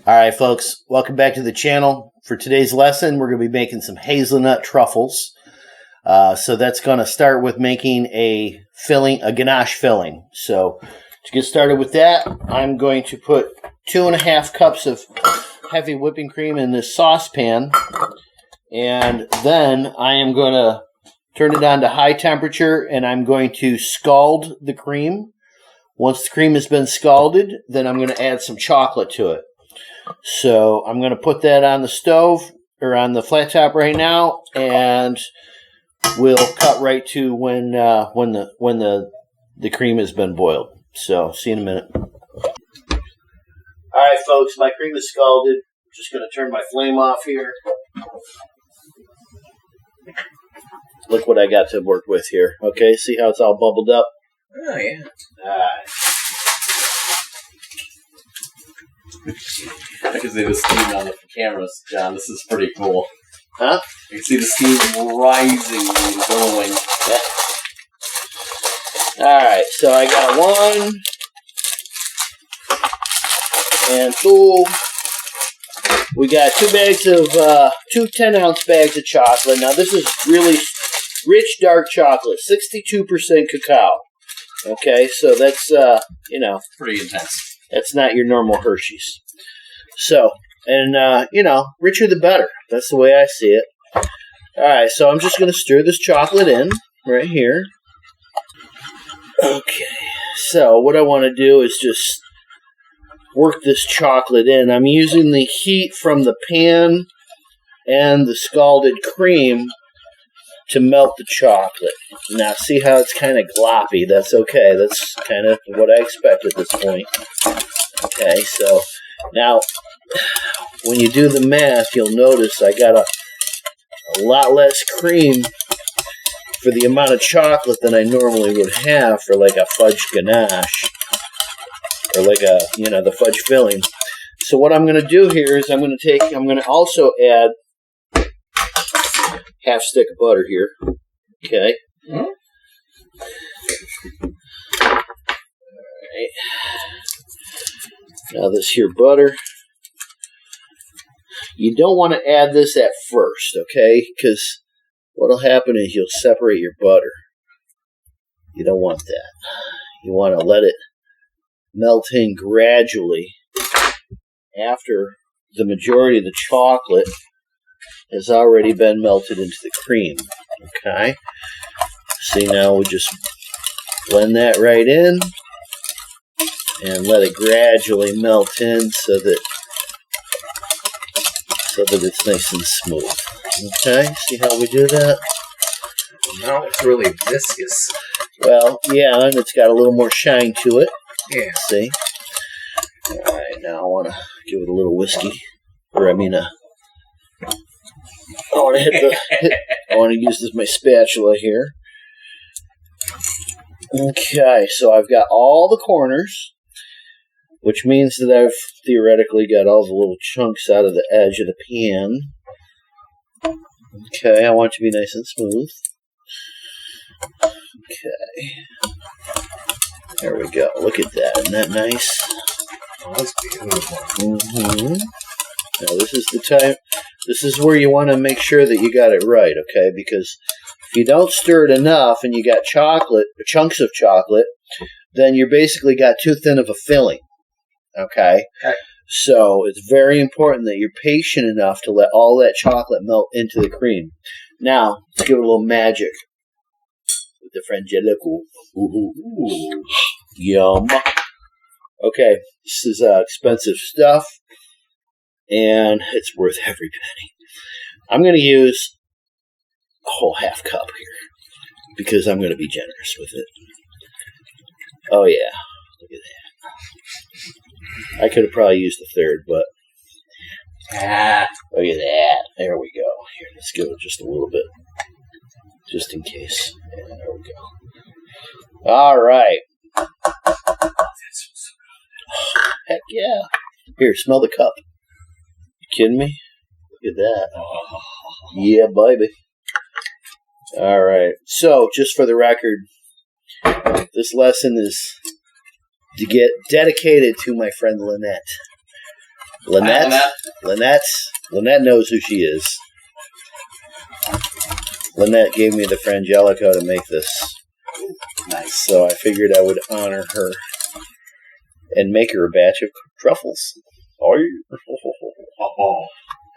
Alright folks, welcome back to the channel. For today's lesson, we're going to be making some hazelnut truffles. So that's going to start with making a ganache filling. So to get started with that, I'm going to put 2.5 cups of heavy whipping cream in this saucepan. And then I am going to turn it on to high temperature and I'm going to scald the cream. Once the cream has been scalded, then I'm going to add some chocolate to it. So I'm going to put that on the stove or on the flat top right now, and we'll cut right to when the cream has been boiled. So see you in a minute. All right, folks, my cream is scalded. I'm just going to turn my flame off here. Look what I got to work with here. Okay, see how it's all bubbled up? Oh yeah. All right. I can see the steam on the cameras, John. This is pretty cool. Huh? You can see the steam rising and billowing. Yeah. Alright, so I got 1 and 2. We got 2 bags of, 2 10-ounce bags of chocolate. Now this is really rich dark chocolate, 62% cacao. Okay, so that's, Pretty intense. That's not your normal Hershey's. So, and, richer the better. That's the way I see it. Alright, so I'm just going to stir this chocolate in right here. Okay, so what I want to do is just work this chocolate in. I'm using the heat from the pan and the scalded cream to melt the chocolate. Now, see how it's kind of gloppy? That's okay. That's kind of what I expect at this point. Okay, so now when you do the math, you'll notice I got a lot less cream for the amount of chocolate than I normally would have for like a fudge ganache or like the fudge filling. So what I'm going to do here is I'm going to also add half stick of butter here. Okay. Mm-hmm. Alright. Now this here butter. You don't want to add this at first, okay? Because what'll happen is you'll separate your butter. You don't want that. You want to let it melt in gradually after the majority of the chocolate has already been melted into the cream. Okay? See, now we just blend that right in and let it gradually melt in so that it's nice and smooth. Okay? See how we do that? Now it's really viscous. Well, yeah, and it's got a little more shine to it. Yeah. See? Alright, now I want to give it a little whiskey. I want to use my spatula here. Okay, so I've got all the corners, which means that I've theoretically got all the little chunks out of the edge of the pan. Okay, I want it to be nice and smooth. Okay. There we go. Look at that. Isn't that nice? Oh, that's beautiful. Mm-hmm. Now this is the time. This is where you want to make sure that you got it right, okay? Because if you don't stir it enough and you got chunks of chocolate, then you're basically got too thin of a filling, okay? So it's very important that you're patient enough to let all that chocolate melt into the cream. Now, let's give it a little magic with the frangelico. Ooh. Yum. Okay, this is expensive stuff, and it's worth every penny. I'm going to use a whole half cup here because I'm going to be generous with it. Oh yeah, look at that. I could have probably used a third, but look at that. There we go. Here, let's give it just a little bit, just in case. Yeah, there we go. All right. Heck yeah. Here, smell the cup. You kidding me? Look at that. Yeah, baby. All right. So, just for the record, this lesson is to get dedicated to my friend Lynette. Lynette knows who she is. Lynette gave me the Frangelico to make this. Nice. So I figured I would honor her and make her a batch of truffles. Oh,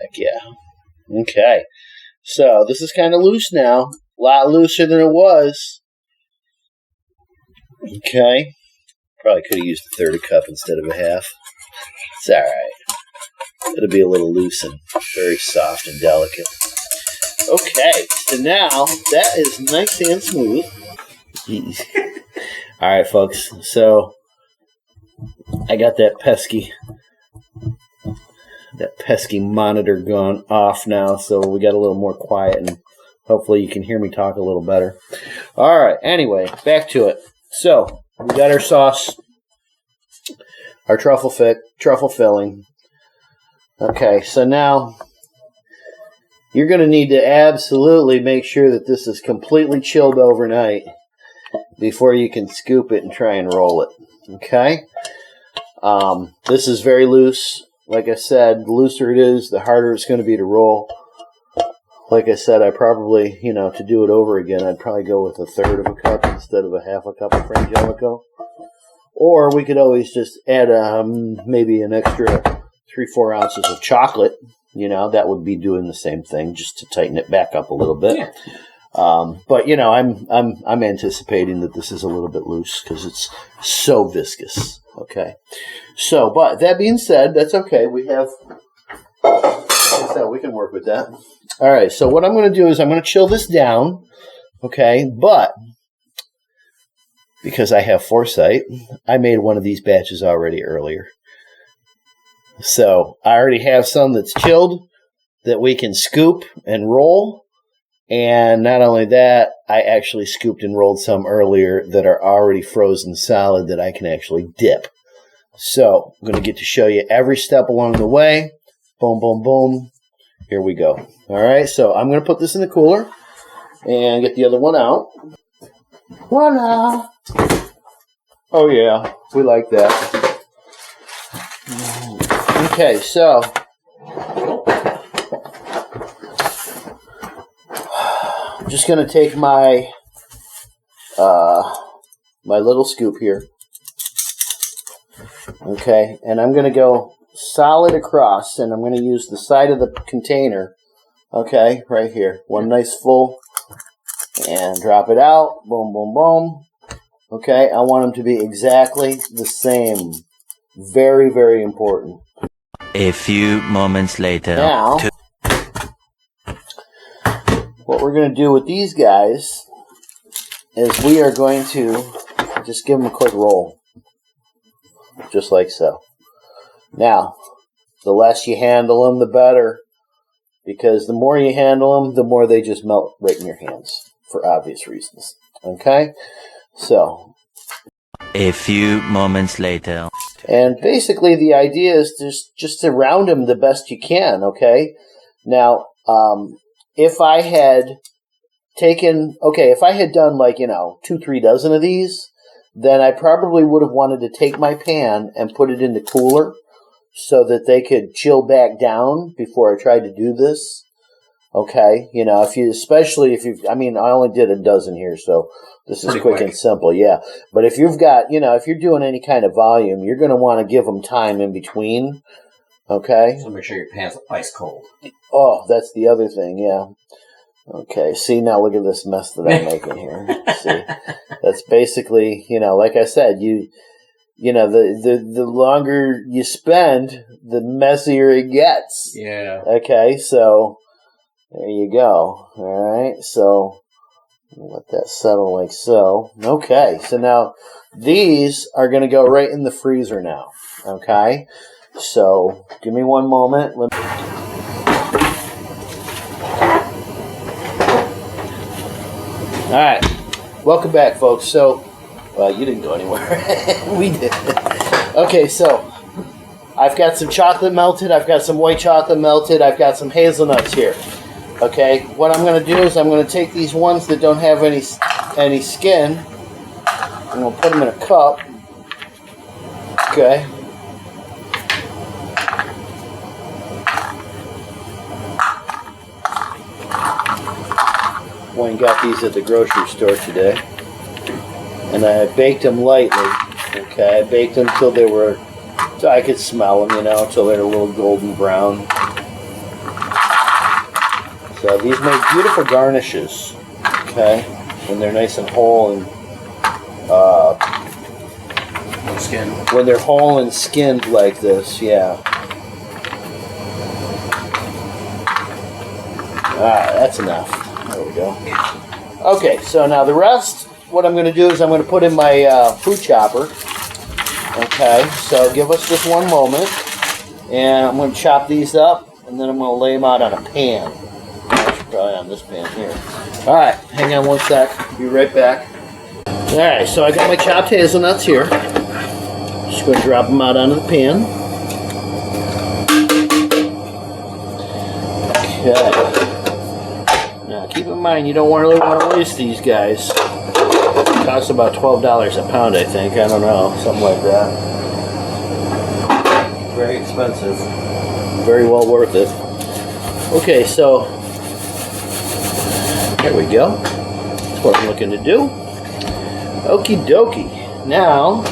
heck yeah. Okay. So this is kind of loose now. A lot looser than it was. Okay. Probably could have used a third of a cup instead of a half. It's alright. It'll be a little loose and very soft and delicate. Okay, so now that is nice and smooth. Alright, folks, so I got that pesky monitor going off now, so we got a little more quiet, and hopefully you can hear me talk a little better. Alright, anyway, back to it. So, we got our sauce, our truffle filling. Okay, so now you're going to need to absolutely make sure that this is completely chilled overnight before you can scoop it and try and roll it. Okay? This is very loose. Like I said, the looser it is, the harder it's going to be to roll. Like I said, I probably, to do it over again, I'd probably go with a third of a cup instead of a half a cup of Frangelico. Or we could always just add maybe an extra 3-4 ounces of chocolate. That would be doing the same thing, just to tighten it back up a little bit. Yeah. But I'm anticipating that this is a little bit loose because it's so viscous. Okay. So, but that being said, that's okay. We have, like I said, we can work with that. All right. So what I'm going to do is I'm going to chill this down. Okay. But because I have foresight, I made one of these batches already earlier. So I already have some that's chilled that we can scoop and roll. And not only that, I actually scooped and rolled some earlier that are already frozen solid that I can actually dip. So I'm going to get to show you every step along the way. Boom, boom, boom. Here we go. All right, so I'm going to put this in the cooler and get the other one out. Voila! Oh, yeah, we like that. Okay, so I'm just going to take my my little scoop here. Okay, and I'm going to go solid across, and I'm going to use the side of the container. Okay, right here. One nice full, and drop it out. Boom, boom, boom. Okay, I want them to be exactly the same. Very, very important. A few moments later. Now, what we're going to do with these guys is we are going to just give them a quick roll. Just like so. Now, the less you handle them, the better. Because the more you handle them, the more they just melt right in your hands. For obvious reasons. Okay? So. A few moments later. And basically the idea is just to round them the best you can, okay? Now, if I had done 2-3 dozen of these, then I probably would have wanted to take my pan and put it in the cooler so that they could chill back down before I tried to do this. Okay, I only did a dozen here, so this is quick and simple, yeah. But if you've got, if you're doing any kind of volume, you're going to want to give them time in between, okay? So make sure your pan's ice cold. Oh, that's the other thing, yeah. Okay, see, now look at this mess that I'm making here. See, that's basically, like I said, the longer you spend, the messier it gets. Yeah. Okay, so there you go. All right, so let that settle like so. Okay, so now these are going to go right in the freezer now. Okay, so give me one moment. All right, welcome back, folks. So, you didn't go anywhere. We did. Okay, so I've got some chocolate melted. I've got some white chocolate melted. I've got some hazelnuts here. Okay, what I'm going to do is I'm going to take these ones that don't have any skin. I'm going to put them in a cup. Okay. Went and got these at the grocery store today. And I baked them lightly. Okay, I baked them till they were, so I could smell them, till they're a little golden brown. So these make beautiful garnishes. Okay, when they're nice and whole and Skin. when they're whole and skinned like this, yeah. Alright, that's enough. There we go. Okay, so now the rest, what I'm going to do is I'm going to put in my food chopper. Okay, so give us just one moment. And I'm going to chop these up, and then I'm going to lay them out on a pan. Actually, probably on this pan here. Alright, hang on one sec. Be right back. Alright, so I got my chopped hazelnuts here. Just going to drop them out onto the pan. Okay. Now keep in mind, you don't really want to waste these guys. It costs about $12 a pound, I think. I don't know, something like that. Very expensive. Very well worth it. Okay, so there we go. That's what I'm looking to do. Okie dokie. Now,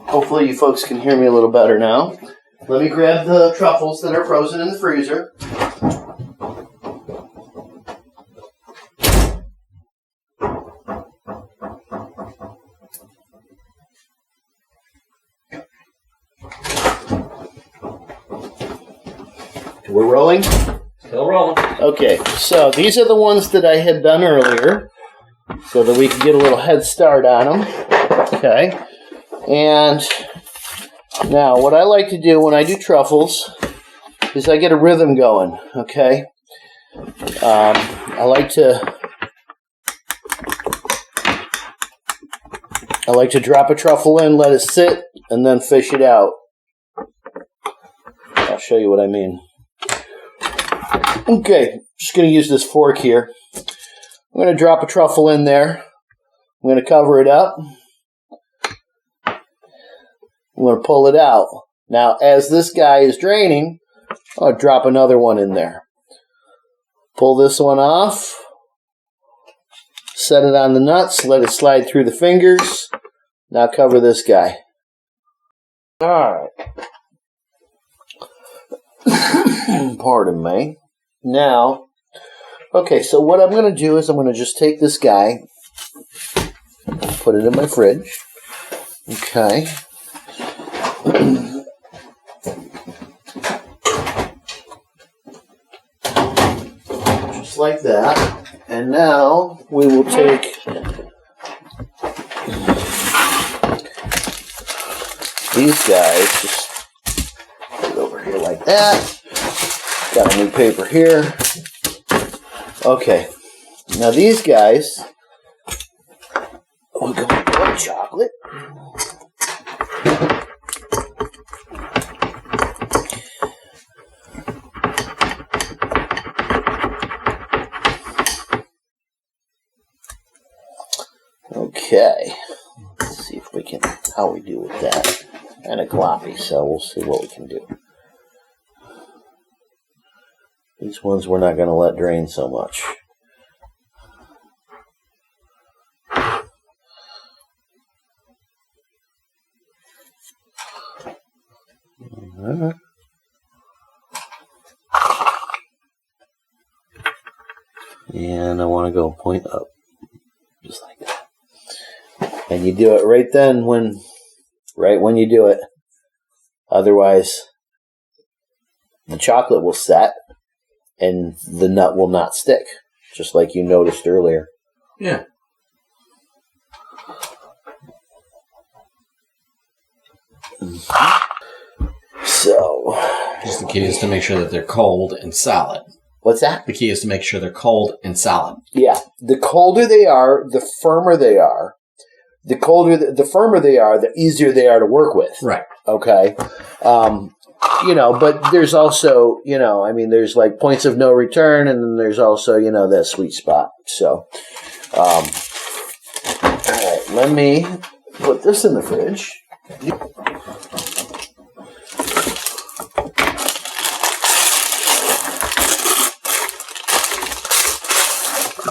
hopefully you folks can hear me a little better now. Let me grab the truffles that are frozen in the freezer. We're rolling? Still rolling. Okay, so these are the ones that I had done earlier so that we could get a little head start on them. Okay, and now what I like to do when I do truffles is I get a rhythm going. Okay, I like to drop a truffle in, let it sit, and then fish it out. I'll show you what I mean. Okay, just going to use this fork here. I'm going to drop a truffle in there. I'm going to cover it up. I'm going to pull it out. Now, as this guy is draining, I'll drop another one in there. Pull this one off. Set it on the nuts. Let it slide through the fingers. Now cover this guy. Alright. Pardon me. Now, okay, so what I'm going to do is I'm going to just take this guy, put it in my fridge. Okay. Just like that. And now we will take these guys, just put it over here like that. Got a new paper here. Okay. Now these guys, we're going to put chocolate. Okay. Let's see if we can, how we do with that. Kind of gloppy, so we'll see what we can do. These ones we're not going to let drain so much. And I want to go point up. Just like that. And you do it right then right when you do it. Otherwise, the chocolate will set and the nut will not stick, just like you noticed earlier. Yeah. So, Just the key is to make sure that they're cold and solid. what's that? The key is to make sure they're cold and solid. Yeah, the colder they are, the firmer they are. The the firmer they are, the easier they are to work with. Right. Okay. But there's also, there's like points of no return, and then there's also, that sweet spot. So, all right, let me put this in the fridge.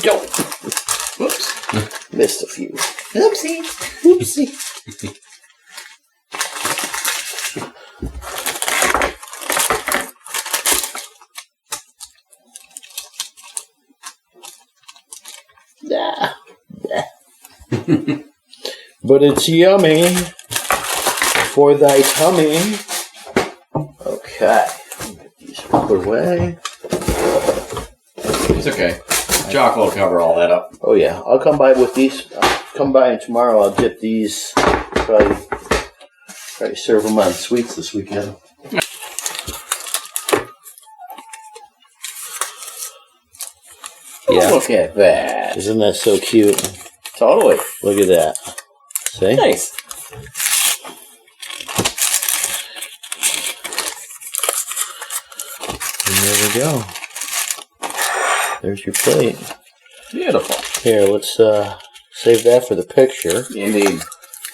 Don't. Whoops. Missed a few. Oopsie. Oopsie. Yeah. But it's yummy for thy tummy. Okay. Get these put away. It's okay. Chocolate will cover all that up. Oh yeah, I'll come by with these. I'll come by and tomorrow I'll get these. Probably serve them on sweets this weekend. Yeah. Look at that. Isn't that so cute? Totally. Look at that. See? Nice. And there we go. There's your plate. Beautiful. Here, let's save that for the picture. Indeed.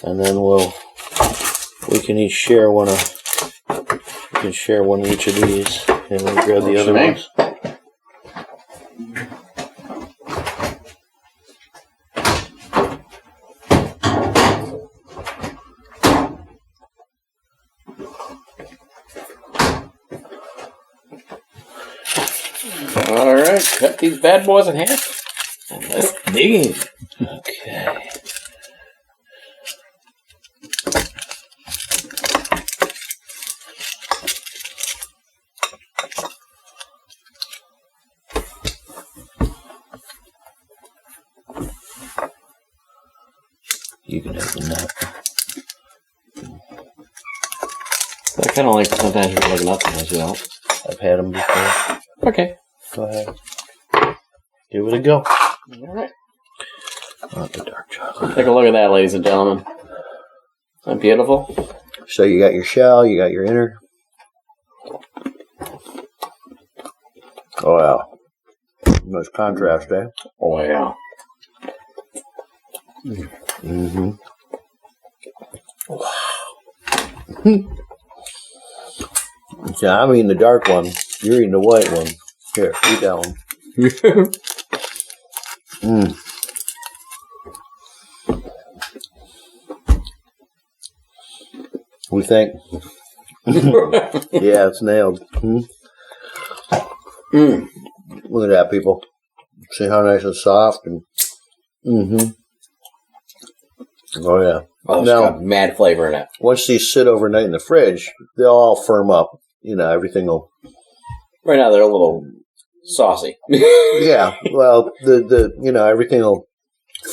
And then we can each share one of each of these. And we'll grab the other ones. All right, cut these bad boys in half. And let's dig in. Okay. You can open that. I kind of like sometimes you like nothing as well. I've had them before. Okay. Go ahead. Give it a go. All right. Not the dark chocolate. Take a look at that, ladies and gentlemen. Isn't that beautiful? So you got your shell, you got your inner. Oh, wow. Nice contrast, eh? Oh, yeah. Mm-hmm. Wow. Yeah, I'm eating the dark one. You're eating the white one. Here, eat that one. Mm. We think. Yeah, it's nailed. Look at that, people. See how nice and soft and. Oh yeah. Oh, it's got mad flavor in it. Once these sit overnight in the fridge, they'll all firm up. You know, everything will. Right now, they're a little saucy. Yeah. Well, the everything will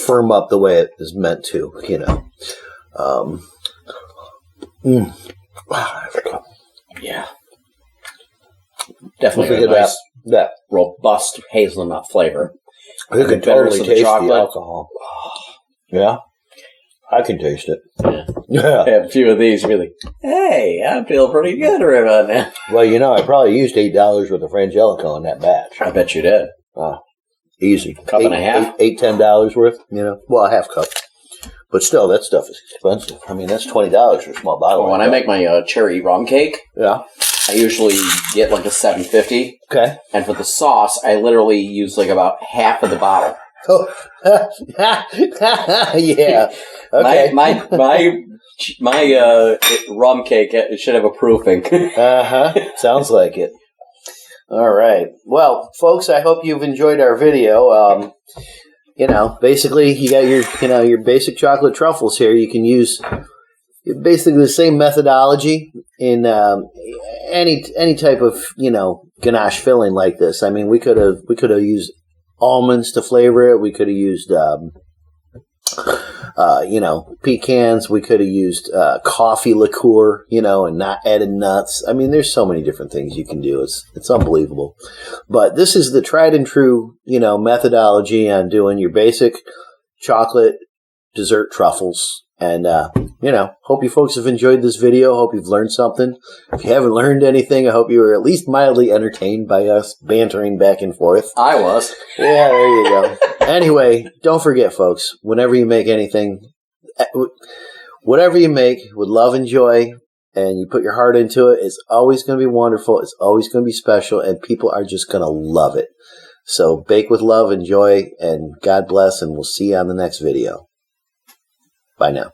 firm up the way it is meant to. You know. Wow, that's good. Yeah. Definitely Look at that robust hazelnut flavor. You can totally taste the alcohol. Yeah. I can taste it. Yeah. Have a few of these, you'll be like, hey, I feel pretty good right about now. Well, I probably used $8 worth of Frangelico in that batch. I bet you did. Easy. Cup and a half? $10 worth, Well, a half cup. But still, that stuff is expensive. I mean, that's $20 for a small bottle. When I make my cherry rum cake, I usually get like a $7.50. Okay. And for the sauce, I literally use like about half of the bottle. Oh, yeah. Okay. My rum cake, it should have a proofing. Sounds like it. All right. Well, folks, I hope you've enjoyed our video. Basically, you got your basic chocolate truffles here. You can use basically the same methodology in any type of ganache filling like this. I mean, we could have used almonds to flavor it. We could have used pecans. We could have used coffee liqueur, and not added nuts. I mean, there's so many different things you can do. It's unbelievable. But this is the tried and true, methodology on doing your basic chocolate dessert truffles. And, hope you folks have enjoyed this video. Hope you've learned something. If you haven't learned anything, I hope you were at least mildly entertained by us bantering back and forth. I was. Yeah, there you go. Anyway, don't forget, folks, whenever you make anything, whatever you make with love and joy, and you put your heart into it, it's always going to be wonderful. It's always going to be special, and people are just going to love it. So bake with love, enjoy, and God bless, and we'll see you on the next video. Bye now.